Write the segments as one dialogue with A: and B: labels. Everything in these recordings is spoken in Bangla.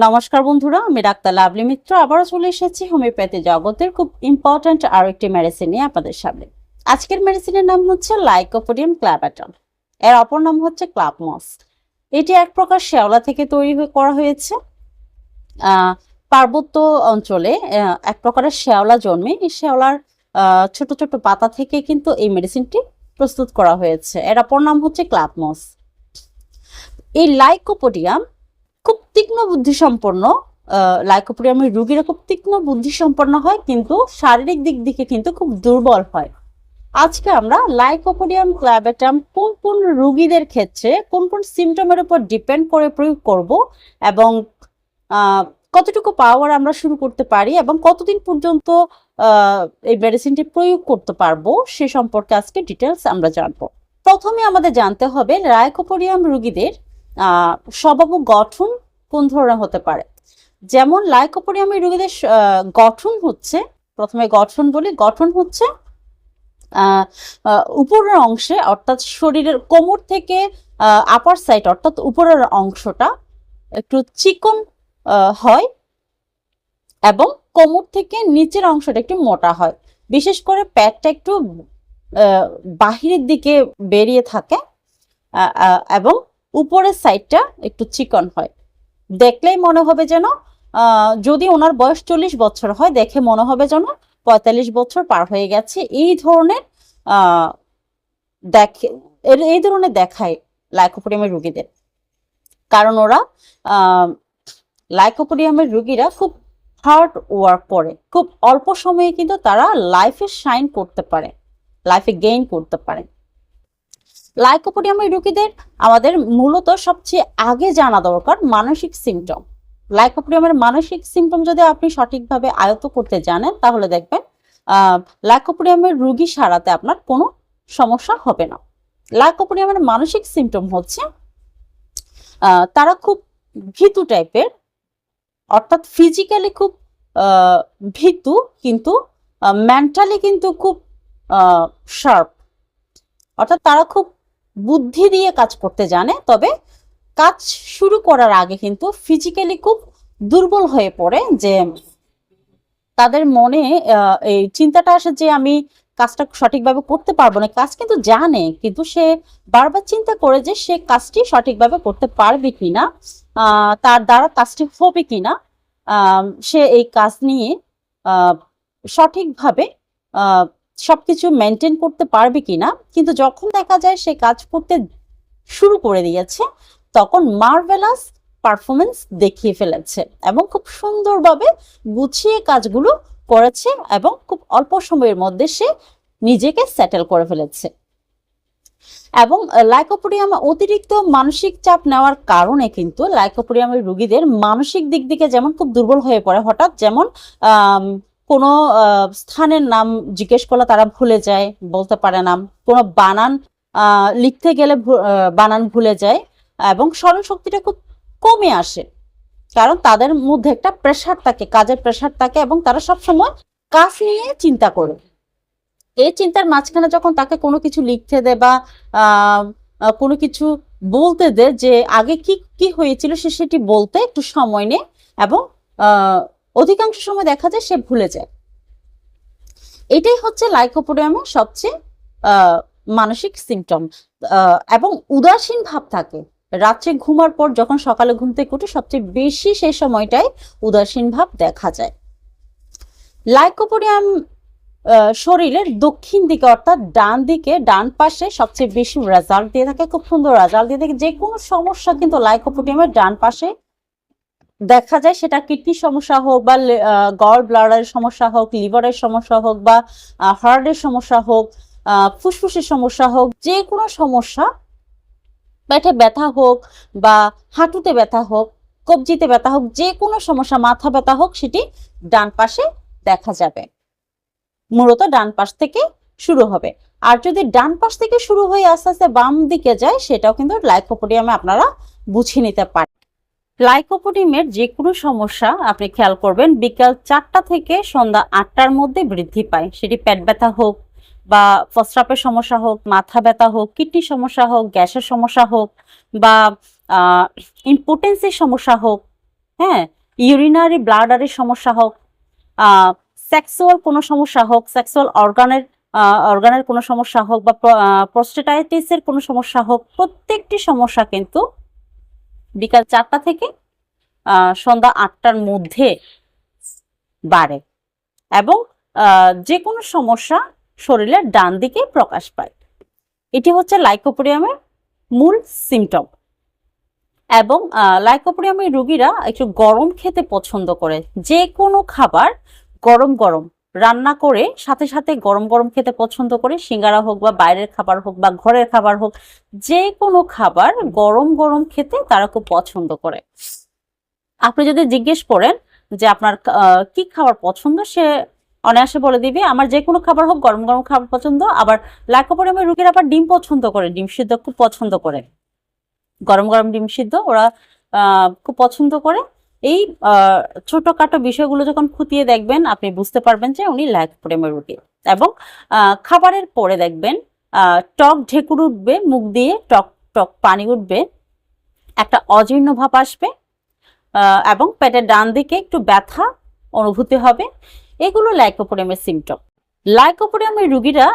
A: নমস্কার বন্ধুরা, আমি ডাক্তার লাভলি মিত্র আবারও চলে এসেছি হোমিওপ্যাথি জগতের খুব ইম্পর্ট্যান্ট আর একটি মেডিসিন নিয়ে আপনাদের সামনে। আজকের মেডিসিনের নাম হচ্ছে লাইকোপোডিয়াম ক্লাভাটাম। এর অপর নাম হচ্ছে ক্লাবমস। এটি এক প্রকার শেওলা থেকে তৈরি করা হয়েছে। পার্বত্য অঞ্চলে এক প্রকারের শেওলা জন্মে, এই শেওলার ছোট ছোট পাতা থেকে কিন্তু এই মেডিসিনটি প্রস্তুত করা হয়েছে। এর অপর নাম হচ্ছে ক্লাবমস। এই লাইকোপোডিয়াম খুব তীক্ষ্ণ বুদ্ধি সম্পন্ন, লাইকোপোডিয়ামের রোগীরা খুব তীক্ষ্ণ বুদ্ধি সম্পন্ন হয়, কিন্তু শারীরিক দিক থেকে কিন্তু খুব দুর্বল হয়। আজকে আমরা লাইকোপোডিয়াম ক্লাভাটাম কোন কোন রোগীদের ক্ষেত্রে কোন কোন সিমটমের উপর ডিপেন্ড করে প্রয়োগ করব এবং কতটুকু পাওয়ার আমরা শুরু করতে পারি এবং কতদিন পর্যন্ত এই মেডিসিনটি প্রয়োগ করতে পারবো সে সম্পর্কে আজকে ডিটেলস আমরা জানবো। প্রথমে আমাদের জানতে হবে লাইকোপোডিয়াম রোগীদের স্বভাব গঠন কোন ধরনের হতে পারে। যেমন লাইকোপোডিয়ামের রোগীদের গঠন হচ্ছে, প্রথমে গঠন বলি, গঠন হচ্ছে উপরের অংশে অর্থাৎ শরীরের কোমর থেকে আপার সাইড অর্থাৎ উপরের অংশটা একটু চিকন হয় এবং কোমর থেকে নিচের অংশটা একটু মোটা হয়। বিশেষ করে পেটটা একটু বাহিরের দিকে বেরিয়ে থাকে এবং উপরের সাইডটা একটু চিকন হয়। দেখলেই মনে হবে যেন, যদি ওনার বয়স 40 বছর হয়, দেখে মনে হবে যেন 45 বছর পার হয়ে গেছে। এই ধরনের দেখায় লাইকোপোডিয়ামের রোগীদের। কারণ ওরা লাইকোপোডিয়ামের রোগীরা খুব হার্ড ওয়ার্ক করে, খুব অল্প সময়ে কিন্তু তারা লাইফে শাইন করতে পারে, লাইফে গেইন করতে পারে। লাইকোপোডিয়ামের রোগীদের আমাদের মূলত সবচেয়ে আগে জানা দরকার মানসিক সিমটম। লাইকোপোডিয়ামের মানসিক সিমটম যদি আপনি সঠিকভাবে আয়ত্ত করতে জানেন, তাহলে দেখবেন লাইকোপোডিয়ামের রোগী সারাতে আপনার কোনো সমস্যা হবে না। লাইকোপোডিয়ামের মানসিক সিমটম হচ্ছে তারা খুব ভীতু টাইপের, অর্থাৎ ফিজিক্যালি খুব ভীতু, কিন্তু মেন্টালি কিন্তু খুব শার্প। অর্থাৎ তারা খুব বুদ্ধি দিয়ে কাজ করতে জানে, তবে কাজ শুরু করার আগে কিন্তু ফিজিক্যালি খুব দুর্বল হয়ে পড়ে, যে তাদের মনে এই চিন্তাটা আসে যে আমি কাজটা সঠিকভাবে করতে পারবো না। কাজ কিন্তু জানে, কিন্তু সে বারবার চিন্তা করে যে সে কাজটি সঠিকভাবে করতে পারবে কিনা, তার দ্বারা কাজটি হবে কিনা, সে এই কাজ নিয়ে সঠিকভাবে সবকিছু মেনটেন করতে পারবে কিনা। কিন্তু যখন দেখা যায় সে কাজ করতে শুরু করে দিয়েছে, তখন মার্ভেলাস পারফরমেন্স দেখিয়ে ফেলেছে এবং খুব সুন্দরভাবে গুছিয়ে কাজগুলো করেছে এবং খুব অল্প সময়ের মধ্যে সে নিজেকে সেটেল করে ফেলেছে। এবং লাইকোপোডিয়াম অতিরিক্ত মানসিক চাপ নেওয়ার কারণে কিন্তু লাইকোপোডিয়ামের রোগীদের মানসিক দিক থেকে যেমন খুব দুর্বল হয়ে পড়ে। হঠাৎ যেমন কোনো স্থানের নাম জিজ্ঞেস করলে তারা ভুলে যায়, বলতে পারে না। কোনো বানান লিখতে গেলে বানান ভুলে যায় এবং স্মরণ শক্তিটা খুব কমে আসে, কারণ তাদের মধ্যে একটা প্রেশার থাকে, কাজের প্রেশার থাকে এবং তারা সবসময় কাজ নিয়ে চিন্তা করে। এই চিন্তার মাঝখানে যখন তাকে কোনো কিছু লিখতে দেয় বা কোনো কিছু বলতে দেয় যে আগে কি কি হয়েছিল, সে সেটি বলতে একটু সময় নেয় এবং অধিকাংশ সময় দেখা যায় সে ভুলে যায়। এটাই হচ্ছে লাইকোপোডিয়ামের সবচেয়ে মানসিক সিমটম। এবং উদাসীন ভাব থাকে। রাত্রে ঘুমার পর যখন সকালে ঘুম থেকে উঠে সবচেয়ে বেশি সেই সময়টাই উদাসীন ভাব দেখা যায়। লাইকোপোডিয়াম শরীরের দক্ষিণ দিকে অর্থাৎ ডান দিকে, ডান পাশে সবচেয়ে বেশি রেজাল্ট দিয়ে থাকে, খুব সুন্দর রেজাল্ট দিয়ে থাকে। যে কোনো সমস্যা কিন্তু লাইকোপোডিয়ামের ডান পাশে দেখা যায়, সেটা কিডনির সমস্যা হোক বা গল ব্লাডারের সমস্যা হোক, লিভারের সমস্যা হোক বা হার্টের সমস্যা হোক, ফুসফুসের সমস্যা হোক, যে কোনো সমস্যা, পেটে ব্যথা হোক বা হাঁটুতে ব্যথা হোক, কবজিতে ব্যথা হোক, যে কোনো সমস্যা, মাথা ব্যথা হোক, সেটি ডান পাশে দেখা যাবে। মূলত ডান পাশ থেকে শুরু হবে। আর যদি ডান পাশ থেকে শুরু হয়ে আস্তে আস্তে বাম দিকে যায়, সেটাও কিন্তু লাইকোপোডিয়ামে আপনারা বুঝে নিতে পারেন। লাইকোপোডিয়ামের যে কোনো সমস্যা আপনি খেয়াল করবেন বিকাল 4টা থেকে সন্ধ্যা 8টার মধ্যে বৃদ্ধি পায়। সেটি পেট ব্যথা হোক বা প্রস্রাবের সমস্যা হোক, মাথা ব্যথা হোক, কিডনির সমস্যা হোক, গ্যাসের সমস্যা হোক বা ইম্পোটেন্সির সমস্যা হোক, হ্যাঁ, ইউরিনারি ব্লাডারের সমস্যা হোক, সেক্সুয়াল কোনো সমস্যা হোক, সেক্সুয়াল অর্গানের কোনো সমস্যা হোক, বা প্রস্টেটাইটিসের কোনো সমস্যা হোক, প্রত্যেকটি সমস্যা কিন্তু বিকাল 4টা থেকে সন্ধ্যা 8টার মধ্যে বাড়ে, এবং যে কোনো সমস্যা শরীরের ডান দিকে প্রকাশ পায়। এটি হচ্ছে লাইকোপোডিয়ামের মূল সিমটম। এবং লাইকোপোডিয়ামের রোগীরা একটু গরম খেতে পছন্দ করে, যে কোনো খাবার গরম গরম রান্না করে সাথে সাথে গরম গরম খেতে পছন্দ করে, সিঙ্গারা হোক বা বাইরের খাবার হোক বা ঘরের খাবার হোক, যে কোনো খাবার গরম গরম খেতে তারা খুব পছন্দ করে। আপনি যদি জিজ্ঞেস করেন যে আপনার কি খাবার পছন্দ, সে অনায়াসে বলে দিবে আমার যে কোনো খাবার হোক গরম গরম খাবার পছন্দ। আবার লাইকোপোডিয়ামের রোগীরা আবার ডিম পছন্দ করে, ডিম সিদ্ধ খুব পছন্দ করে, গরম গরম ডিম সিদ্ধ ওরা খুব পছন্দ করে। এই ছোটখাটো বিষয়গুলো যখন খুঁটিয়ে দেখবেন আপনি বুঝতে পারবেন যে উনি লাইকোপোডিয়ামের রোগী। এবং খাবারের পরে দেখবেন টক ঢেকুর উঠবে, মুখ দিয়ে টক টক পানি উঠবে, একটা অজীর্ণ ভাব আসবে, এবং পেটের ডান দিকে একটু ব্যথা অনুভূতি হবে। এগুলো লাইকোপোডিয়ামের সিমটম। লাইকোপোডিয়ামের রোগীরা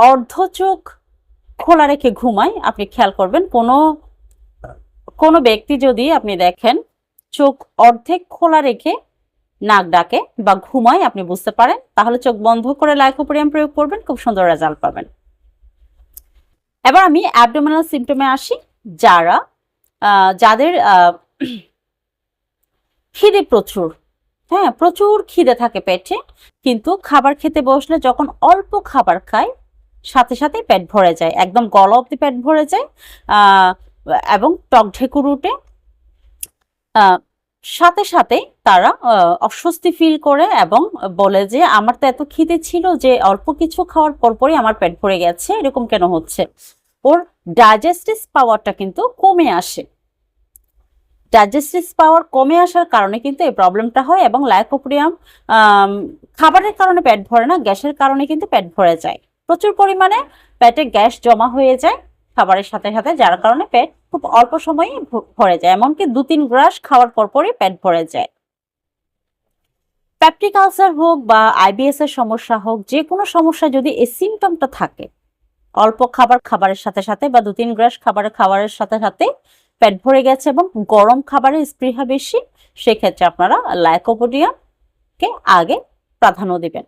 A: অর্ধ চোখ খোলা রেখে ঘুমায়। আপনি খেয়াল করবেন, কোনো ব্যক্তি যদি আপনি দেখেন চোখ অর্ধেক খোলা রেখে নাক ডাকে বা ঘুমায়, আপনি বুঝতে পারেন, তাহলে চোখ বন্ধ করে লাইকোপোডিয়াম প্রয়োগ করবেন, খুব সুন্দর রেজাল্ট পাবেন। এবার আমি অ্যাবডোমিনাল সিমটমে আসি। যাদের খিদে প্রচুর, হ্যাঁ প্রচুর খিদে থাকে পেটে, কিন্তু খাবার খেতে বসলে যখন অল্প খাবার খায় সাথে সাথে পেট ভরে যায়, একদম গলা অব্দি পেট ভরে যায়, এবং টক ঢেকুর উঠে, সাথে সাথে তারা অস্বস্তি ফিল করে এবং বলে যে আমার তো এত খিদে ছিল যে অল্প কিছু খাওয়ার পরপরই আমার পেট ভরে গেছে, এরকম কেন হচ্ছে। ওর ডাইজেস্টিভ পাওয়ারটা কিন্তু কমে আসে। ডাইজেস্টিভ পাওয়ার কমে আসার কারণে কিন্তু এই প্রবলেমটা হয়। এবং লাইকোপোডিয়াম খাবারের কারণে পেট ভরে না, গ্যাসের কারণে কিন্তু পেট ভরে যায়, প্রচুর পরিমাণে পেটে গ্যাস জমা হয়ে যায় খাবারের সাথে সাথে, যার কারণে পেট খুব অল্প সময়ে ভরে যায়, এমনকি 2-3 গ্রাস খাওয়ার পরপরই পেট ভরে যায়। পেপটিক আলসার হোক বা আইবিএস এর সমস্যা হোক, যে কোনো সমস্যা যদি এই সিমটমটা থাকে, অল্প খাবারের সাথে সাথে বা 2-3 গ্রাস খাবারের সাথে সাথে পেট ভরে গেছে এবং গরম খাবারের স্পৃহা বেশি, সেক্ষেত্রে আপনারা লাইকোপোডিয়ামকে আগে প্রাধান্য দিবেন।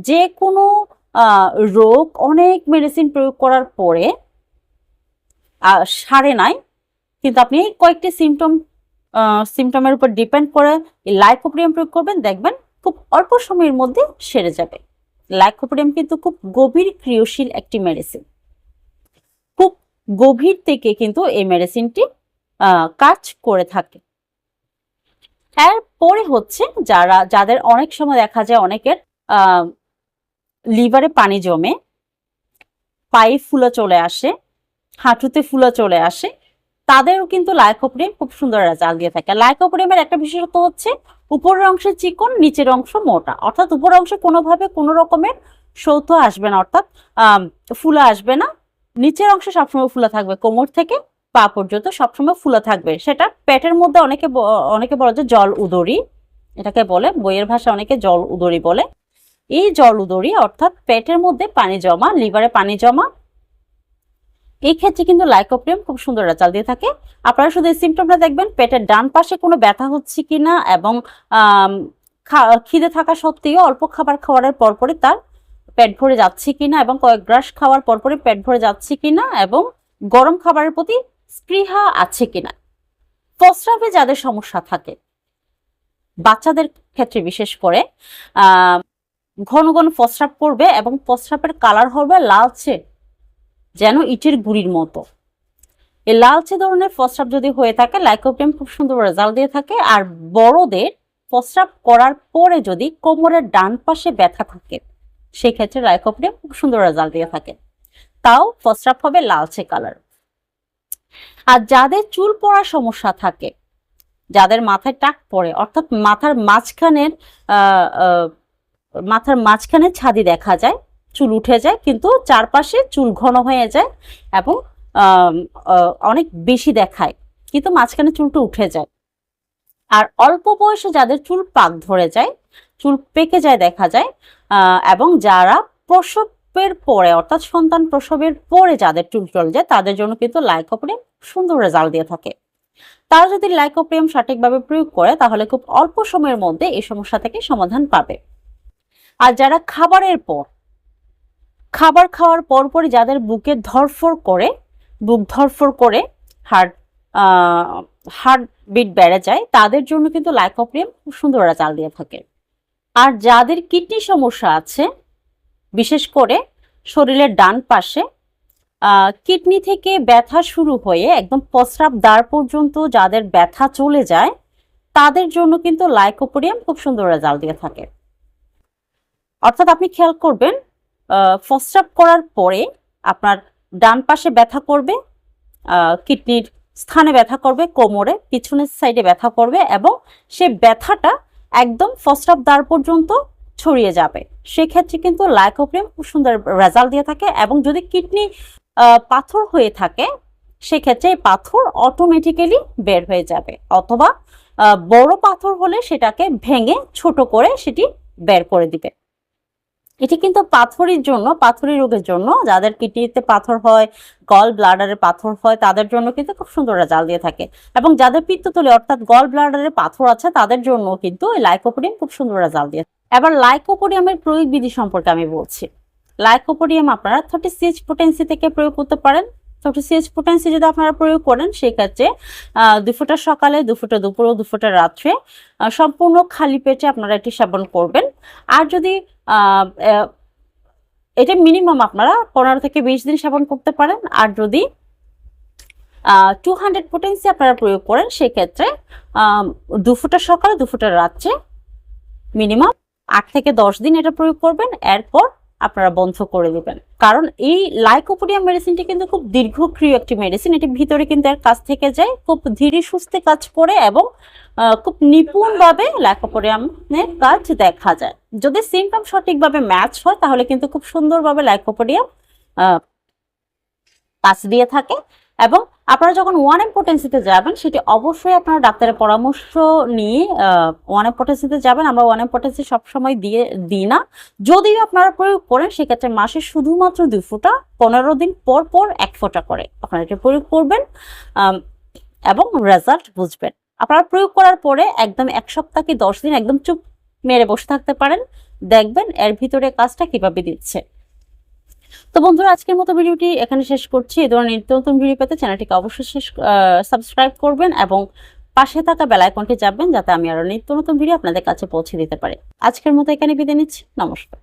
A: যে কোনো রোগ অনেক মেডিসিন প্রয়োগ করার পরে সারে নাই, কিন্তু আপনি কয়েকটি সিমটমের উপর ডিপেন্ড করে লাইকোপোডিয়াম প্রয়োগ করবেন, দেখবেন খুব অল্প সময়ের মধ্যে সেরে যাবে। লাইকোপোডিয়াম কিন্তু খুব গভীর ক্রিয়াশীল একটি মেডিসিন, খুব গভীর থেকে কিন্তু এই মেডিসিনটি কাজ করে থাকে। এরপরে হচ্ছে যাদের অনেক সময় দেখা যায় অনেকের লিভারে পানি জমে, পায়ে ফুলা চলে আসে, হাঁটুতে ফুলা চলে আসে, তাদেরও কিন্তু লাইকোপোডিয়াম খুব সুন্দর রেজাল্ট দিয়ে থাকে। লাইকোপোডিয়ামের একটা বিশেষত্ব হচ্ছে উপরের অংশে চিকন, নিচের অংশ মোটা, অর্থাৎ উপরের অংশে কোনোভাবে কোনো রকমের সৌত আসবে না, অর্থাৎ ফুলা আসবে না। নিচের অংশে সবসময় ফুলা থাকবে, কোমর থেকে পা পর্যন্ত সবসময় ফুলা থাকবে। সেটা পেটের মধ্যে অনেকে বলে যে জল উদরি, এটাকে বলে বইয়ের ভাষা অনেকে জল উদরি বলে। এই জল উদরি অর্থাৎ পেটের মধ্যে পানি জমা, লিভারে পানি জমা, এই ক্ষেত্রে কিন্তু লাইকোপোডিয়াম খুব সুন্দর রেজাল্ট দিয়ে থাকে। আপনারা শুধু এই সিমটমটা দেখবেন, পেটের ডান পাশে কোনো ব্যথা হচ্ছে কিনা এবং খিদে থাকা সত্ত্বেও অল্প খাবার খাওয়ার পরপরই তার পেট ভরে যাচ্ছে কিনা এবং কয়েক গ্রাস খাওয়ার পরপরই পেট ভরে যাচ্ছে কিনা এবং গরম খাবারের প্রতি স্পৃহা আছে কিনা। প্রস্রাবে যাদের সমস্যা থাকে, বাচ্চাদের ক্ষেত্রে বিশেষ করে ঘন ঘন প্রস্রাব করবে এবং প্রস্রাবের কালার হবে লালচে, যেন ইটের গুঁড়ির মতো। এই লালচে ধরনের প্রস্রাব যদি হয়ে থাকে, লাইকোপোডিয়াম খুব সুন্দর রেজাল্ট দিয়ে থাকে। আর বড়দের প্রস্রাব করার পরে যদি কোমরের ডান পাশে ব্যথা থাকে, সেক্ষেত্রে লাইকোপোডিয়াম খুব সুন্দর রেজাল্ট দিয়ে থাকে, তাও প্রস্রাব হবে লালচে কালার। আর যাদের চুল পড়ার সমস্যা থাকে, যাদের মাথায় টাক পড়ে, অর্থাৎ মাথার মাঝখানে ছাদি দেখা যায়, চুল উঠে যায়, কিন্তু চারপাশে চুল ঘন হয়ে যায় এবং অনেক বেশি দেখায়, কিন্তু মাঝখানে চুলটা উঠে যায়, আর অল্প বয়সে যাদের চুল পাক ধরে যায়, চুল পেকে যায় দেখা যায়, এবং যারা প্রসবের পরে অর্থাৎ সন্তান প্রসবের পরে যাদের চুল চলে যায় তাদের জন্য কিন্তু লাইকোপোডিয়াম সুন্দর রেজাল্ট দিয়ে থাকে। তারা যদি লাইকোপোডিয়াম সঠিকভাবে প্রয়োগ করে তাহলে খুব অল্প সময়ের মধ্যে এই সমস্যা থেকে সমাধান পাবে। আর যারা খাবার খাওয়ার পরপরই যাদের বুকে বুক ধরফর করে হার্ট হার্টবিট বেড়ে যায় তাদের জন্য কিন্তু লাইকোপোডিয়াম খুব সুন্দর রেজাল্ট দিয়ে থাকে। আর যাদের কিডনি সমস্যা আছে, বিশেষ করে শরীরের ডান পাশে কিডনি থেকে ব্যথা শুরু হয়ে একদম প্রস্রাব দ্বার পর্যন্ত যাদের ব্যথা চলে যায় তাদের জন্য কিন্তু লাইকোপোডিয়াম খুব সুন্দর রেজাল্ট দিয়ে থাকে। অর্থাৎ আপনি খেয়াল করবেন, প্রস্রাব করার পরে আপনার ডান পাশে ব্যথা করবে, কিডনির স্থানে ব্যথা করবে, কোমরে পিছনের সাইডে ব্যথা করবে এবং সে ব্যথাটা একদম প্রস্রাব দ্বার পর্যন্ত ছড়িয়ে যাবে। সেক্ষেত্রে কিন্তু লাইকোপোডিয়াম খুব সুন্দর রেজাল্ট দিয়ে থাকে। এবং যদি কিডনি পাথর হয়ে থাকে সেক্ষেত্রে এই পাথর অটোমেটিক্যালি বের হয়ে যাবে, অথবা বড় পাথর হলে সেটাকে ভেঙে ছোট করে সেটি বের করে দিবে। এটি কিন্তু পাথরি রোগের জন্য, যাদের কিডনিতে পাথর হয়, গল ব্লাডারে পাথর হয় তাদের জন্য কিন্তু খুব সুন্দর রেজাল্ট দিয়ে থাকে। এবং যাদের পিত্তথলি অর্থাৎ গল ব্লাডারে পাথর আছে তাদের জন্য কিন্তু লাইকোপোডিয়াম খুব সুন্দর রেজাল্ট দিয়ে। এবার লাইকোপোডিয়ামের প্রয়োগ বিধি সম্পর্কে আমি বলছি। লাইকোপোডিয়াম আপনারা 30 CH পোটেন্সি থেকে প্রয়োগ করতে পারেন। 30 CH পোটেন্সি যদি আপনারা প্রয়োগ করেন সেক্ষেত্রে 2 ফোঁটা সকালে, 2 ফোঁটা দুপুরে, 2 ফোঁটা রাত্রে সম্পূর্ণ খালি পেটে আপনারা এটি সেবন করবেন। আর যদি এটা মিনিমাম আপনারা 15 থেকে 20 দিন সেবন করতে পারেন। আর যদি 200 পোটেন্সি আপনারা প্রয়োগ করেন সেক্ষেত্রে 2 ফোঁটা সকালে, 2 ফোঁটা রাত্রে মিনিমাম 8 থেকে 10 দিন এটা প্রয়োগ করবেন, এরপর আপনারা বন্ধ করে দিবেন। কারণ এই লাইকোপোডিয়াম মেডিসিনটি কিন্তু খুব দীর্ঘক্রিয় একটি মেডিসিন, এটি ভিতরে কিন্তু এর কাজ থেকে যায়, খুব ধীরে সুস্থে কাজ করে এবং খুব নিপুণভাবে লাইকোপোডিয়ামের কাজ দেখা যায়। যদি সিমটম সঠিকভাবে ম্যাচ হয় তাহলে কিন্তু খুব সুন্দরভাবে লাইকোপোডিয়াম কাজ দিয়ে থাকে। এবং আপনারা যখন 1M পোটেন্সিতে যাবেন সেটি অবশ্যই আপনারা ডাক্তারের পরামর্শ নিয়ে 1M পোটেন্সিতে যাবেন। আমরা 1M পোটেন্সি সবসময় দিই না, যদিও আপনারা প্রয়োগ করেন সেক্ষেত্রে মাসে শুধুমাত্র 2 ফোঁটা, 15 দিন পর পর 1 ফোঁটা করে আপনারা এটা প্রয়োগ করবেন এবং রেজাল্ট বুঝবেন। আপনারা প্রয়োগ করার পরে একদম 1 সপ্তাহ কি 10 দিন একদম চুপ মেরে বসে থাকতে পারেন, দেখবেন এর ভিতরে কাজটা কিভাবে দিচ্ছে। তো বন্ধুরা, আজকের মতো ভিডিওটি এখানে শেষ করছি। এই ধরনের নিত্য নতুন ভিডিও পেতে চ্যানেলটিকে অবশ্যই সাবস্ক্রাইব করবেন এবং পাশে থাকা বেল আইকনটি চাপবেন যাতে আমি আরো নিত্য নতুন ভিডিও আপনাদের কাছে পৌঁছে দিতে পারি। আজকের মতো এখানে বিদায় নিচ্ছি। নমস্কার।